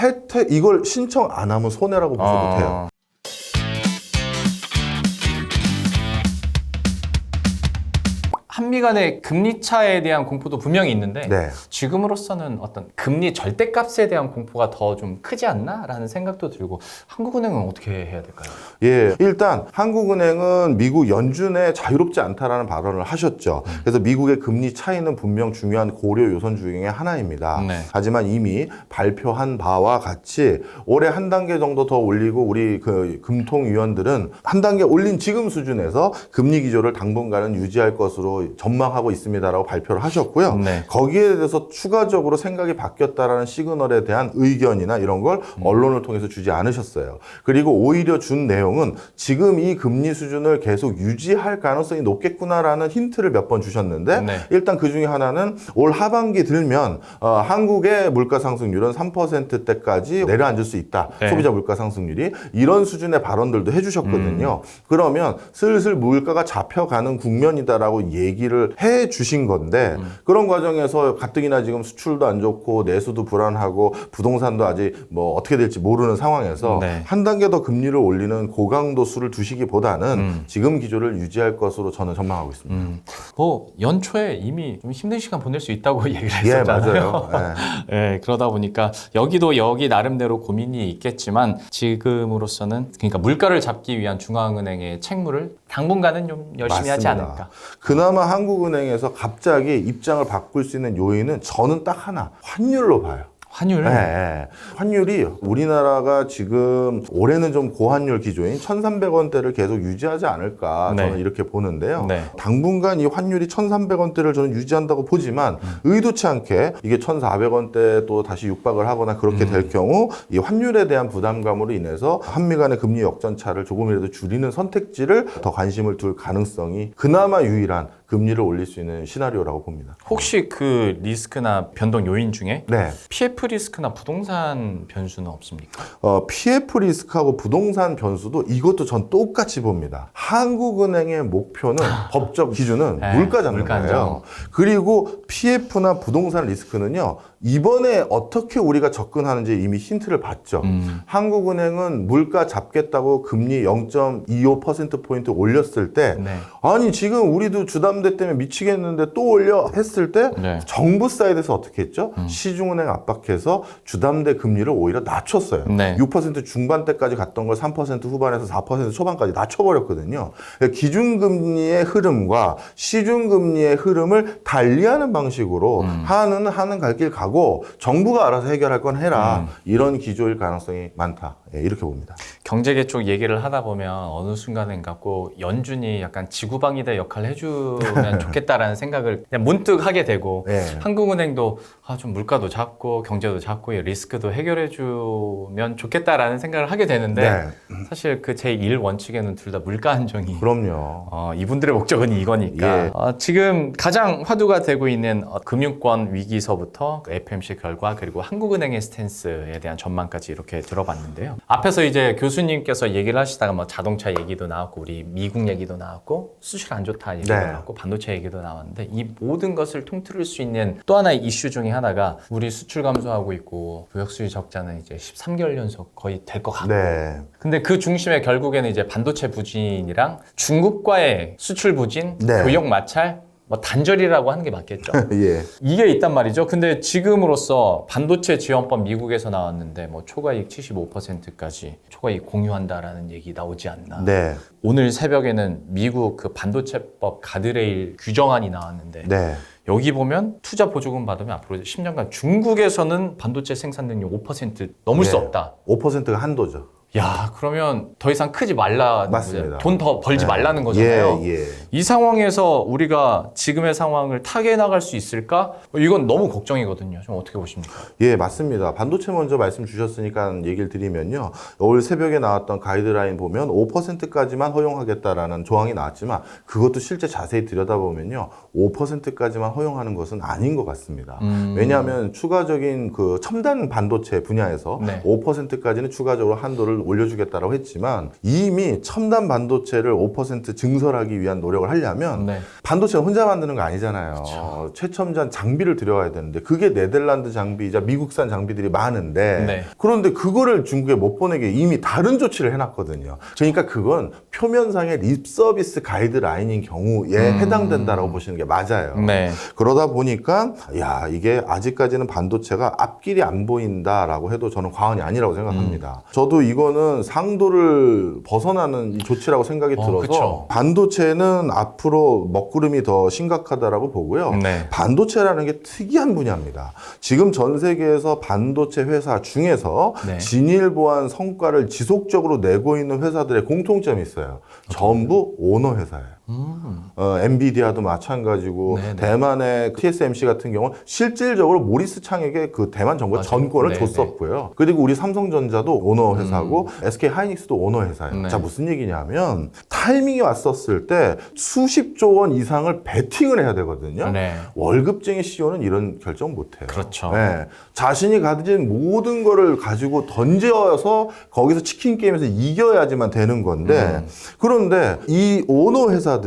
혜택 이걸 신청 안 하면 손해라고 보셔도 돼요. 한미 간의 금리 차에 대한 공포도 분명히 있는데 네. 지금으로서는 어떤 금리 절대값에 대한 공포가 더 좀 크지 않나라는 생각도 들고 한국은행은 어떻게 해야 될까요? 예, 일단 한국은행은 미국 연준에 자유롭지 않다라는 발언을 하셨죠. 그래서 미국의 금리 차이는 분명 중요한 고려 요소 중에 하나입니다. 네. 하지만 이미 발표한 바와 같이 올해 한 단계 정도 더 올리고 우리 그 금통위원들은 한 단계 올린 지금 수준에서 금리 기조를 당분간은 유지할 것으로 전망하고 있습니다라고 발표를 하셨고요. 네. 거기에 대해서 추가적으로 생각이 바뀌었다라는 시그널에 대한 의견이나 이런 걸 언론을 통해서 주지 않으셨어요. 그리고 오히려 준 내용은 지금 이 금리 수준을 계속 유지할 가능성이 높겠구나라는 힌트를 몇 번 주셨는데 네. 일단 그 중에 하나는 올 하반기 들면 한국의 물가 상승률은 3%대까지 내려앉을 수 있다. 네. 소비자 물가 상승률이 이런 수준의 발언들도 해주셨거든요. 그러면 슬슬 물가가 잡혀가는 국면이다라고 얘기를 해 주신 건데 그런 과정에서 가뜩이나 지금 수출도 안 좋고 내수도 불안하고 부동산도 아직 뭐 어떻게 될지 모르는 상황에서 네. 한 단계 더 금리를 올리는 고강도 수를 두시기보다는 지금 기조를 유지할 것으로 저는 전망하고 있습니다. 뭐 연초에 이미 좀 힘든 시간 보낼 수 있다고 얘기를 예, 했었잖아요. 맞아요. 예. 네, 그러다 보니까 여기도 여기 나름대로 고민이 있겠지만 지금으로서는 그러니까 물가를 잡기 위한 중앙은행의 책무를 당분간은 좀 열심히 하지 맞습니다. 않을까. 그나마 한국은행에서 갑자기 입장을 바꿀 수 있는 요인은 저는 딱 하나, 환율로 봐요. 환율. 네. 환율이 우리나라가 지금 올해는 좀 고환율 기조인 1,300원대를 계속 유지하지 않을까 네. 저는 이렇게 보는데요. 네. 당분간 이 환율이 1,300원대를 저는 유지한다고 보지만 의도치 않게 이게 1,400원대 또 다시 육박을 하거나 그렇게 될 경우 이 환율에 대한 부담감으로 인해서 한미 간의 금리 역전차를 조금이라도 줄이는 선택지를 더 관심을 둘 가능성이 그나마 유일한 금리를 올릴 수 있는 시나리오라고 봅니다. 혹시 그 리스크나 변동 요인 중에 네. PF 리스크나 부동산 변수는 없습니까? PF 리스크하고 부동산 변수도 이것도 전 똑같이 봅니다. 한국은행의 목표는 법적 기준은 네, 물가 잡는 물가 거예요. 안정. 그리고 PF나 부동산 리스크는요. 이번에 어떻게 우리가 접근하는지 이미 힌트를 봤죠. 한국은행은 물가 잡겠다고 금리 0.25%포인트 올렸을 때 네. 아니 지금 우리도 주담대 때문에 미치겠는데 또 올려 했을 때 네. 정부 사이드에서 어떻게 했죠? 시중은행 압박해서 주담대 금리를 오히려 낮췄어요. 네. 6% 중반대까지 갔던 걸 3% 후반에서 4% 초반까지 낮춰버렸거든요. 그러니까 기준금리의 흐름과 시중금리의 흐름을 달리하는 방식으로 하는 갈 길 가고 정부가 알아서 해결할 건 해라. 이런 기조일 가능성이 많다. 예, 이렇게 봅니다. 경제계 쪽 얘기를 하다 보면 어느 순간엔 갖고 연준이 약간 지구방위대 역할을 해주면 좋겠다라는 생각을 그냥 문득 하게 되고 네. 한국은행도 좀 물가도 잡고 경제도 잡고 리스크도 해결해주면 좋겠다라는 생각을 하게 되는데 네. 사실 그 제1 원칙에는 둘 다 물가 안정이 그럼요. 이분들의 목적은 이거니까 예. 지금 가장 화두가 되고 있는 금융권 위기서부터 FMC 결과 그리고 한국은행의 스탠스에 대한 전망까지 이렇게 들어봤는데요. 앞에서 이제 교수님께서 얘기를 하시다가 뭐 자동차 얘기도 나왔고 우리 미국 얘기도 나왔고 수출 안 좋다 얘기도 네. 나왔고 반도체 얘기도 나왔는데 이 모든 것을 통틀을 수 있는 또 하나의 이슈 중에 하나가 우리 수출 감소하고 있고 무역수지 적자는 이제 13개월 연속 거의 될 것 같고 네. 근데 그 중심에 결국에는 이제 반도체 부진이랑 중국과의 수출 부진, 네. 교역 마찰, 뭐 단절이라고 하는 게 맞겠죠. 예. 이게 있단 말이죠. 근데 지금으로서 반도체 지원법 미국에서 나왔는데 뭐 초과이익 75%까지 초과이익 공유한다라는 얘기 나오지 않나. 네. 오늘 새벽에는 미국 그 반도체법 가드레일 규정안이 나왔는데 네. 여기 보면 투자 보조금 받으면 앞으로 10년간 중국에서는 반도체 생산 능력 5% 넘을 수 네. 없다. 5%가 한도죠. 야, 그러면 더 이상 크지 말라. 맞습니다. 돈 더 벌지 네. 말라는 거잖아요. 예, 예. 이 상황에서 우리가 지금의 상황을 타개해 나갈 수 있을까? 이건 너무 걱정이거든요. 좀 어떻게 보십니까? 예, 맞습니다. 반도체 먼저 말씀 주셨으니까 얘기를 드리면요. 올 새벽에 나왔던 가이드라인 보면 5%까지만 허용하겠다라는 조항이 나왔지만 그것도 실제 자세히 들여다보면요. 5%까지만 허용하는 것은 아닌 것 같습니다. 왜냐하면 추가적인 그 첨단 반도체 분야에서 네. 5%까지는 추가적으로 한도를 올려주겠다라고 했지만 이미 첨단 반도체를 5% 증설하기 위한 노력을 하려면 네. 반도체 혼자 만드는 거 아니잖아요. 최첨단 장비를 들여와야 되는데 그게 네덜란드 장비이자 미국산 장비들이 많은데 네. 그런데 그거를 중국에 못 보내게 이미 다른 조치를 해놨거든요. 그러니까 그건 표면상의 립서비스 가이드라인인 경우에 해당된다라고 보시는 게 맞아요. 네. 그러다 보니까 야 이게 아직까지는 반도체가 앞길이 안 보인다라고 해도 저는 과언이 아니라고 생각합니다. 저도 이거는 상도를 벗어나는 이 조치라고 생각이 들어서 그쵸. 반도체는 앞으로 먹구름이 더 심각하다라고 보고요. 네. 반도체라는 게 특이한 분야입니다. 지금 전 세계에서 반도체 회사 중에서 네. 진일보한 성과를 지속적으로 내고 있는 회사들의 공통점이 있어요. 전부 오너 회사예요. 엔비디아도 마찬가지고 네네. 대만의 TSMC 같은 경우는 실질적으로 모리스 창에게 그 대만 정부가 맞아요. 전권을 네네. 줬었고요. 그리고 우리 삼성전자도 오너 회사고 SK 하이닉스도 오너 회사예요. 네. 자 무슨 얘기냐면 타이밍이 왔었을 때 수십조 원 이상을 베팅을 해야 되거든요. 네. 월급쟁이 CEO는 이런 결정 못해요. 그렇죠. 네. 자신이 가진 모든 거를 가지고 던져서 거기서 치킨 게임에서 이겨야지만 되는 건데 그런데 이 오너 회사들이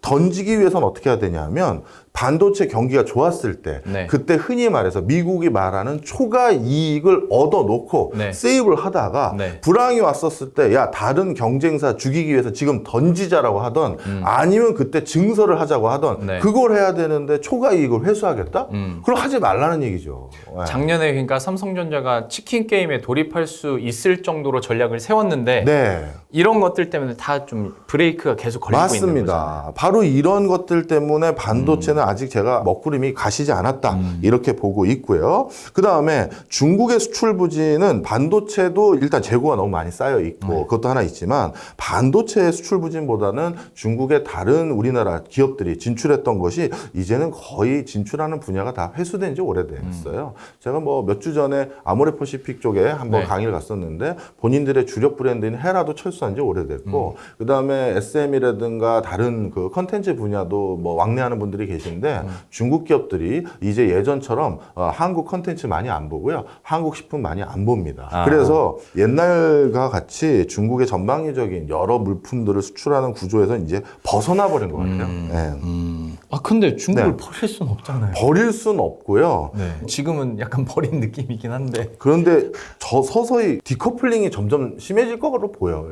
던지기 위해서는 어떻게 해야 되냐면 반도체 경기가 좋았을 때 네. 그때 흔히 말해서 미국이 말하는 초과 이익을 얻어놓고 네. 세이브를 하다가 네. 불황이 왔었을 때 야 다른 경쟁사 죽이기 위해서 지금 던지자라고 하던 아니면 그때 증설을 하자고 하던 네. 그걸 해야 되는데 초과 이익을 회수하겠다? 그럼 하지 말라는 얘기죠. 네. 작년에 그러니까 삼성전자가 치킨 게임에 돌입할 수 있을 정도로 전략을 세웠는데 네. 이런 것들 때문에 다 좀 브레이크가 계속 걸리고 있는 거죠. 맞습니다. 바로 이런 것들 때문에 반도체는 아직 제가 먹구름이 가시지 않았다 이렇게 보고 있고요. 그 다음에 중국의 수출 부진은 반도체도 일단 재고가 너무 많이 쌓여 있고 그것도 하나 있지만 반도체 수출 부진보다는 중국의 다른 우리나라 기업들이 진출했던 것이 이제는 거의 진출하는 분야가 다 회수된 지 오래됐어요. 제가 뭐 몇 주 전에 아모레퍼시픽 쪽에 한번 네. 강의를 갔었는데 본인들의 주력 브랜드인 헤라도 철수한 지 오래됐고 그 다음에 SM이라든가 다른 그 컨텐츠 분야도 뭐 왕래하는 분들이 계신데 중국 기업들이 이제 예전처럼 한국 컨텐츠 많이 안 보고요. 한국 식품 많이 안 봅니다. 아. 그래서 옛날과 같이 중국의 전방위적인 여러 물품들을 수출하는 구조에서 이제 벗어나 버린 것 같아요. 네. 아 근데 중국을 네. 버릴 수는 없잖아요. 버릴 수는 없고요. 네. 지금은 약간 버린 느낌이긴 한데. 그런데 저 서서히 디커플링이 점점 심해질 거로 보여요.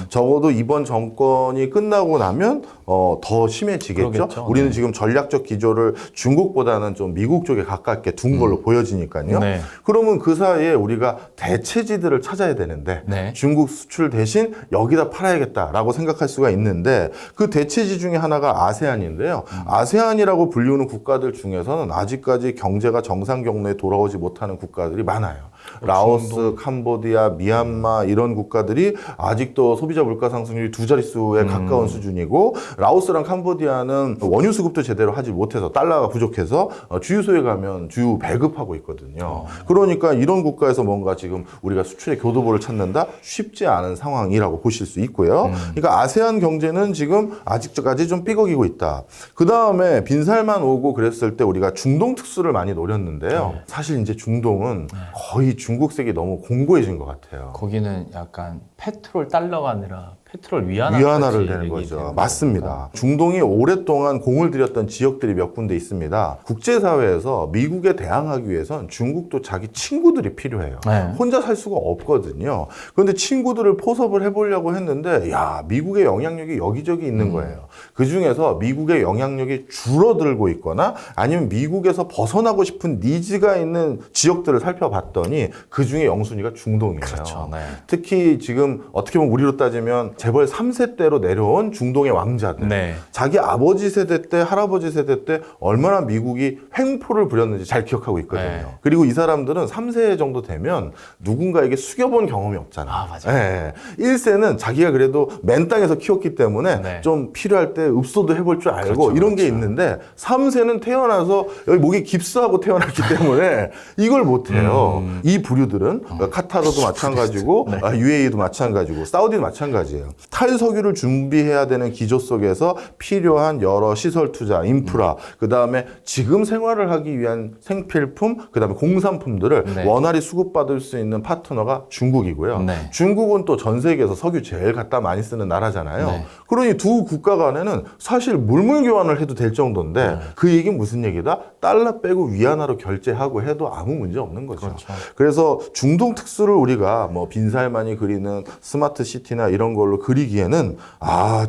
적어도 이번 정권이 끝나고 나면 더 심해지겠죠. 그러겠죠. 우리는 네. 지금 전략적 기조를 중국보다는 좀 미국 쪽에 가깝게 둔 걸로 보여지니까요. 네. 그러면 그 사이에 우리가 대체지들을 찾아야 되는데 네. 중국 수출 대신 여기다 팔아야겠다라고 생각할 수가 있는데 그 대체지 중에 하나가 아세안인데요. 아세안이라고 불리우는 국가들 중에서는 아직까지 경제가 정상 경로에 돌아오지 못하는 국가들이 많아요. 라오스, 캄보디아, 미얀마 이런 국가들이 아직도 소비자 물가 상승률이 두 자릿수에 가까운 수준이고 라오스랑 캄보디아는 원유 수급도 제대로 하지 못해서 달러가 부족해서 주유소에 가면 주유 배급하고 있거든요. 그러니까 이런 국가에서 뭔가 지금 우리가 수출의 교두보를 찾는다? 쉽지 않은 상황이라고 보실 수 있고요. 그러니까 아세안 경제는 지금 아직까지 좀 삐걱이고 있다. 그 다음에 빈살만 오고 그랬을 때 우리가 중동 특수를 많이 노렸는데요. 사실 이제 중동은 거의 중국색이 너무 공고해진 것 같아요. 거기는 약간 페트롤 달러가 아니라 페트롤 위안화 위안화를 되는 거죠. 맞습니다. 중동이 오랫동안 공을 들였던 지역들이 몇 군데 있습니다. 국제사회에서 미국에 대항하기 위해선 중국도 자기 친구들이 필요해요. 네. 혼자 살 수가 없거든요. 그런데 친구들을 포섭을 해보려고 했는데 야 미국의 영향력이 여기저기 있는 거예요. 그중에서 미국의 영향력이 줄어들고 있거나 아니면 미국에서 벗어나고 싶은 니즈가 있는 지역들을 살펴봤더니 그중에 영순위가 중동이에요. 그렇죠. 네. 특히 지금 어떻게 보면 우리로 따지면 재벌 3세 때로 내려온 중동의 왕자들. 네. 자기 아버지 세대 때, 할아버지 세대 때 얼마나 미국이 횡포를 부렸는지 잘 기억하고 있거든요. 네. 그리고 이 사람들은 3세 정도 되면 누군가에게 숙여본 경험이 없잖아요. 아, 맞아요. 1세는 자기가 그래도 맨 땅에서 키웠기 때문에 네. 좀 필요할 때 읍소도 해볼 줄 알고 그렇죠, 이런 게 그렇죠. 있는데 3세는 태어나서 여기 목에 깁스하고 태어났기 때문에 이걸 못해요. 이 부류들은 카타르도 마찬가지고 UAE도 마찬가지고 사우디도 마찬가지예요. 탈석유를 준비해야 되는 기조 속에서 필요한 여러 시설 투자, 인프라, 그다음에 지금 생활을 하기 위한 생필품, 그다음에 공산품들을 네. 원활히 수급받을 수 있는 파트너가 중국이고요. 네. 중국은 또 전 세계에서 석유 제일 갖다 많이 쓰는 나라잖아요. 네. 그러니 두 국가 간에는 사실 물물 교환을 해도 될 정도인데 그 얘기는 무슨 얘기다? 달러 빼고 위안화로 결제하고 해도 아무 문제 없는 거죠. 그렇죠. 그래서 중동 특수를 우리가 뭐 빈살만이 그리는 스마트 시티나 이런 걸로 그리기에는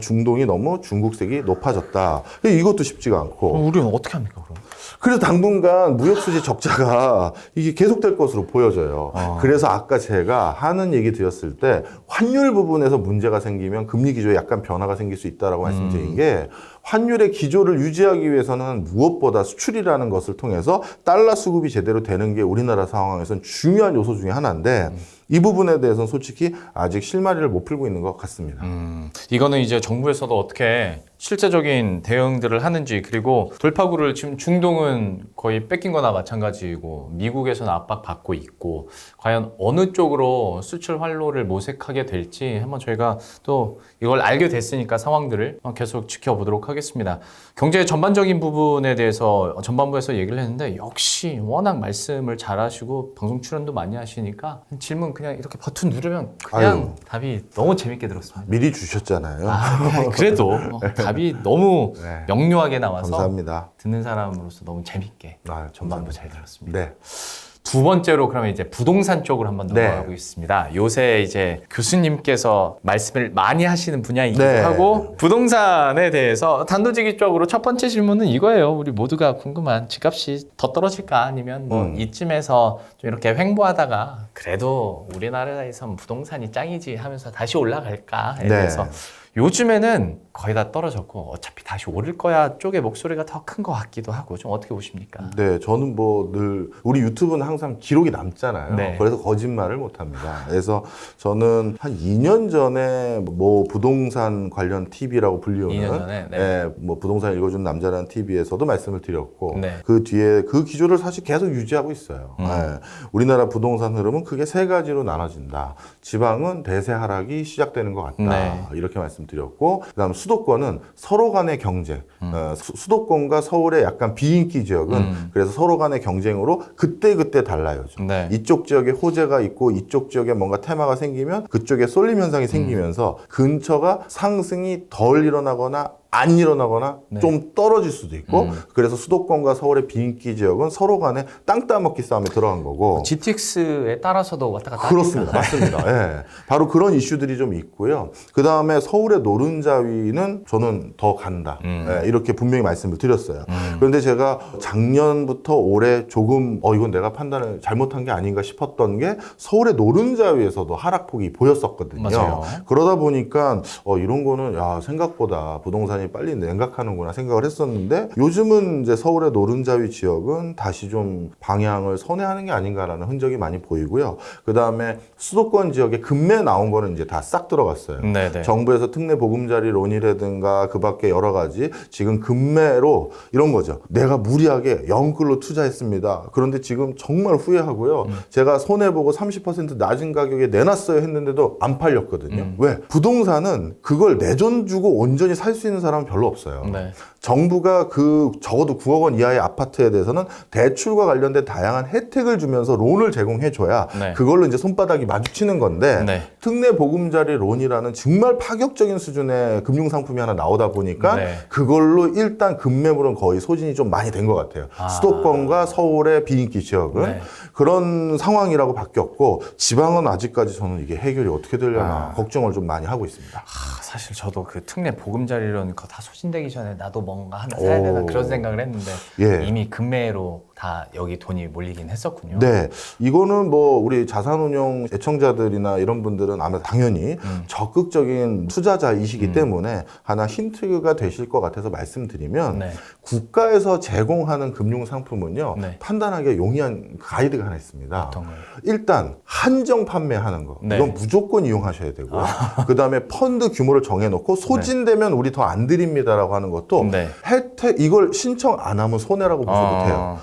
중동이 너무 중국색이 높아졌다. 이것도 쉽지가 않고. 우리는 어떻게 합니까, 그럼? 그래서 당분간 무역수지 적자가 이게 계속될 것으로 보여져요. 그래서 아까 제가 하는 얘기 드렸을 때 환율 부분에서 문제가 생기면 금리 기조에 약간 변화가 생길 수 있다라고 말씀드린 게 환율의 기조를 유지하기 위해서는 무엇보다 수출이라는 것을 통해서 달러 수급이 제대로 되는 게 우리나라 상황에서는 중요한 요소 중에 하나인데 이 부분에 대해서는 솔직히 아직 실마리를 못 풀고 있는 것 같습니다. 이거는 이제 정부에서도 어떻게 실제적인 대응들을 하는지, 그리고 돌파구를 지금 중동은 거의 뺏긴 거나 마찬가지이고 미국에서는 압박받고 있고, 과연 어느 쪽으로 수출 활로를 모색하게 될지 한번 저희가 또 이걸 알게 됐으니까 상황들을 계속 지켜보도록 하겠습니다. 경제 전반적인 부분에 대해서 전반부에서 얘기를 했는데 역시 워낙 말씀을 잘하시고 방송 출연도 많이 하시니까 질문 그냥 이렇게 버튼 누르면 그냥 답이 너무 재밌게 들었습니다. 미리 주셨잖아요. 그래도 답이 너무 네. 명료하게 나와서 감사합니다. 듣는 사람으로서 너무 재밌게 아유, 전반부 감사합니다. 잘 들었습니다. 네. 두 번째로 그러면 이제 부동산 쪽으로 한번 네. 넘어가고 있습니다. 요새 이제 교수님께서 말씀을 많이 하시는 분야이기도 네. 하고, 부동산에 대해서 단도직입적으로 첫 번째 질문은 이거예요. 우리 모두가 궁금한, 집값이 더 떨어질까 아니면 뭐 이쯤에서 좀 이렇게 횡보하다가 그래도 우리나라에선 부동산이 짱이지 하면서 다시 올라갈까에 네. 대해서, 요즘에는 거의 다 떨어졌고 어차피 다시 오를 거야 쪽의 목소리가 더 큰 것 같기도 하고, 좀 어떻게 보십니까? 네, 저는 뭐 늘 우리 유튜브는 항상 기록이 남잖아요. 네. 그래서 거짓말을 못 합니다. 그래서 저는 한 2년 전에 뭐 부동산 관련 TV라고 불리우는 2년 전에? 네. 뭐 부동산 읽어주는 남자라는 TV에서도 말씀을 드렸고 네. 그 뒤에 그 기조를 사실 계속 유지하고 있어요. 우리나라 부동산 흐름은 크게 세 가지로 나눠진다. 지방은 대세 하락이 시작되는 것 같다. 네. 이렇게 말씀드렸고, 그다음 수도권은 서로 간의 경쟁, 수도권과 서울의 약간 비인기 지역은 그래서 서로 간의 경쟁으로 그때 달라요. 좀. 네. 이쪽 지역에 호재가 있고 이쪽 지역에 뭔가 테마가 생기면 그쪽에 쏠림 현상이 생기면서 근처가 상승이 덜 일어나거나 안 일어나거나 네. 좀 떨어질 수도 있고, 그래서 수도권과 서울의 비인기 지역은 서로 간에 땅 따먹기 싸움에 들어간 거고. GTX에 따라서도 왔다 갔다 그렇습니다. 맞습니다. 예. 바로 그런 이슈들이 좀 있고요. 그 다음에 서울의 노른자위는 저는 더 간다. 예, 이렇게 분명히 말씀을 드렸어요. 그런데 제가 작년부터 올해 조금 이건 내가 판단을 잘못한 게 아닌가 싶었던 게 서울의 노른자위에서도 하락폭이 보였었거든요. 맞아요. 그러다 보니까 이런 거는 생각보다 부동산이 빨리 냉각하는구나 생각을 했었는데, 요즘은 이제 서울의 노른자위 지역은 다시 좀 방향을 선회하는 게 아닌가라는 흔적이 많이 보이고요. 그 다음에 수도권 지역에 급매 나온 거는 이제 다 싹 들어갔어요. 네네. 정부에서 특례 보금자리론이라든가 그 밖에 여러 가지 지금 급매로 이런 거죠. 내가 무리하게 영끌로 투자했습니다. 그런데 지금 정말 후회하고요. 제가 손해보고 30% 낮은 가격에 내놨어요 했는데도 안 팔렸거든요. 왜? 부동산은 그걸 내돈 주고 온전히 살 수 있는 사람은 별로 없어요. 네. 정부가 적어도 9억 원 이하의 아파트에 대해서는 대출과 관련된 다양한 혜택을 주면서 론을 제공해줘야 네. 그걸로 이제 손바닥이 마주치는 건데, 네. 특례 보금자리 론이라는 정말 파격적인 수준의 금융 상품이 하나 나오다 보니까 네. 그걸로 일단 급매물은 거의 소진이 좀 많이 된 것 같아요. 수도권과 서울의 비인기 지역은 네. 그런 상황이라고 바뀌었고, 지방은 아직까지 저는 이게 해결이 어떻게 되려나 걱정을 좀 많이 하고 있습니다. 사실 저도 그 특례 보금자리론 그거 다 소진되기 전에 나도 뭔가 하나 사야 되나 그런 생각을 했는데, 예. 이미 급매로 다 여기 돈이 몰리긴 했었군요. 네, 이거는 뭐 우리 자산운용 애청자들이나 이런 분들은 아마 당연히 적극적인 투자자이시기 때문에 하나 힌트가 되실 것 같아서 말씀드리면, 네. 국가에서 제공하는 금융상품은요, 네. 판단하기에 용이한 가이드가 하나 있습니다. 어떤 거요? 일단 한정 판매하는 거, 네. 이건 무조건 이용하셔야 되고요. 그 다음에 펀드 규모를 정해놓고 소진되면 우리 더 안 드립니다라고 하는 것도 네. 혜택, 이걸 신청 안 하면 손해라고 보셔도 돼요.